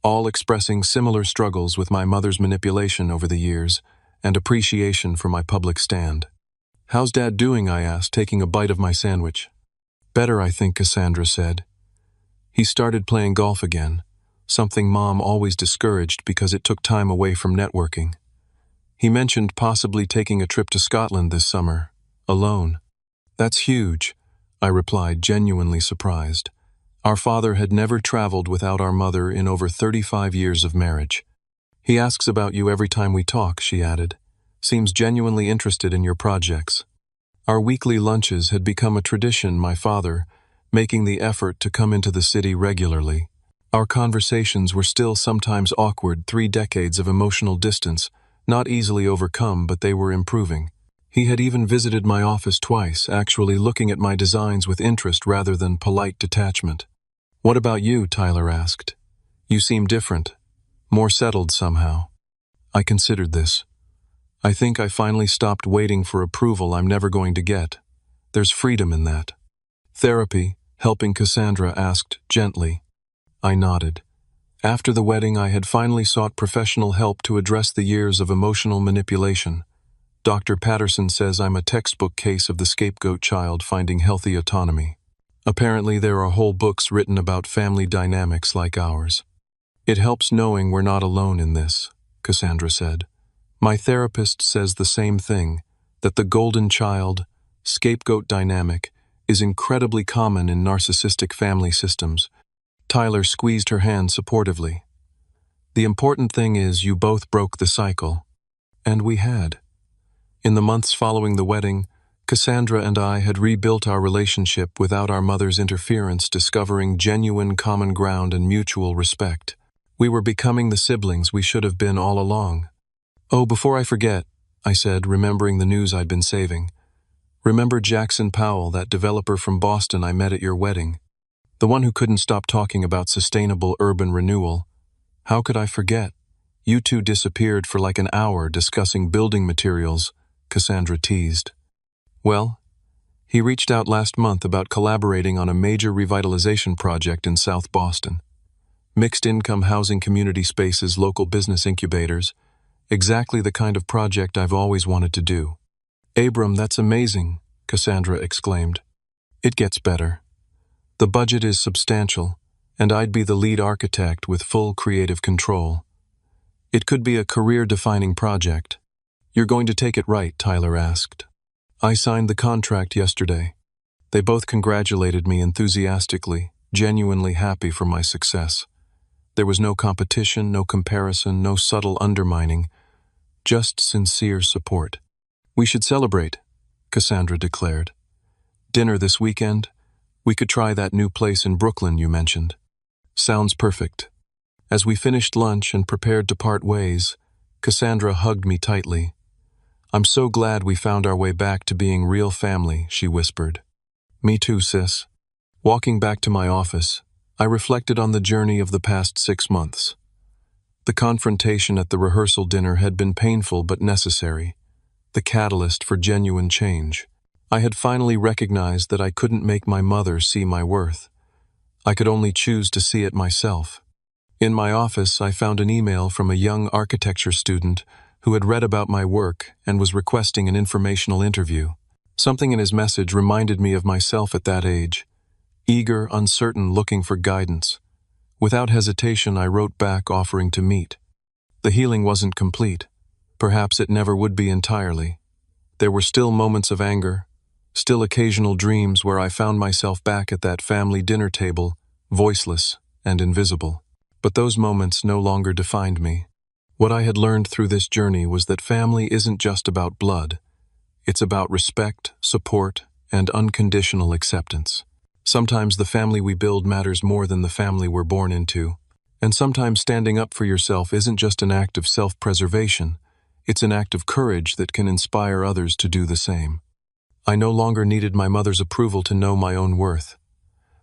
all expressing similar struggles with my mother's manipulation over the years and appreciation for my public stand. "How's Dad doing?" I asked, taking a bite of my sandwich. "Better, I think," Cassandra said. "He started playing golf again, something Mom always discouraged because it took time away from networking. He mentioned possibly taking a trip to Scotland this summer, alone." "That's huge," I replied, genuinely surprised. Our father had never traveled without our mother in over 35 years of marriage. "He asks about you every time we talk," she added. "Seems genuinely interested in your projects." Our weekly lunches had become a tradition, my father making the effort to come into the city regularly. Our conversations were still sometimes awkward, 3 decades of emotional distance, not easily overcome, but they were improving. He had even visited my office twice, actually looking at my designs with interest rather than polite detachment. "What about you?" Tyler asked. "You seem different, more settled somehow." I considered this. "I think I finally stopped waiting for approval I'm never going to get. There's freedom in that." "Therapy," helping Cassandra asked gently. I nodded. After the wedding, I had finally sought professional help to address the years of emotional manipulation. Dr. Patterson says I'm a textbook case of the scapegoat child finding healthy autonomy. Apparently, there are whole books written about family dynamics like ours. "It helps knowing we're not alone in this," Cassandra said. "My therapist says the same thing, that the golden child, scapegoat dynamic is incredibly common in narcissistic family systems." Tyler squeezed her hand supportively. "The important thing is you both broke the cycle." And we had. In the months following the wedding, Cassandra and I had rebuilt our relationship without our mother's interference, discovering genuine common ground and mutual respect. We were becoming the siblings we should have been all along. "Oh, before I forget," I said, remembering the news I'd been saving. "Remember Jackson Powell, that developer from Boston I met at your wedding? The one who couldn't stop talking about sustainable urban renewal. How could I forget? You two disappeared for like an hour discussing building materials," Cassandra teased. "Well, he reached out last month about collaborating on a major revitalization project in South Boston. Mixed-income housing community spaces, local business incubators. Exactly the kind of project I've always wanted to do." Abram, that's amazing, Cassandra exclaimed. It gets better. The budget is substantial, and I'd be the lead architect with full creative control. It could be a career-defining project. You're going to take it right, Tyler asked. I signed the contract yesterday. They both congratulated me enthusiastically, genuinely happy for my success. There was no competition, no comparison, no subtle undermining, just sincere support. We should celebrate, Cassandra declared. Dinner this weekend? We could try that new place in Brooklyn you mentioned. Sounds perfect. As we finished lunch and prepared to part ways, Cassandra hugged me tightly. I'm so glad we found our way back to being real family, she whispered. Me too, sis. Walking back to my office, I reflected on the journey of the past 6 months. The confrontation at the rehearsal dinner had been painful but necessary, the catalyst for genuine change. I had finally recognized that I couldn't make my mother see my worth. I could only choose to see it myself. In my office, I found an email from a young architecture student who had read about my work and was requesting an informational interview. Something in his message reminded me of myself at that age, eager, uncertain, looking for guidance. Without hesitation, I wrote back offering to meet. The healing wasn't complete. Perhaps it never would be entirely. There were still moments of anger, still occasional dreams where I found myself back at that family dinner table, voiceless and invisible. But those moments no longer defined me. What I had learned through this journey was that family isn't just about blood. It's about respect, support, and unconditional acceptance. Sometimes the family we build matters more than the family we're born into. And sometimes standing up for yourself isn't just an act of self-preservation. It's an act of courage that can inspire others to do the same. I no longer needed my mother's approval to know my own worth.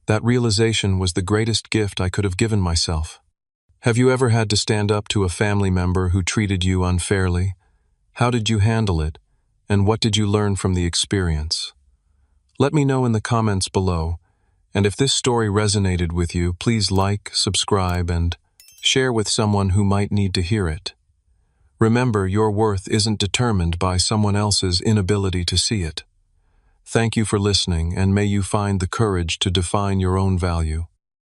That realization was the greatest gift I could have given myself. Have you ever had to stand up to a family member who treated you unfairly? How did you handle it, and what did you learn from the experience? Let me know in the comments below, and if this story resonated with you, please like, subscribe, and share with someone who might need to hear it. Remember, your worth isn't determined by someone else's inability to see it. Thank you for listening, and may you find the courage to define your own value.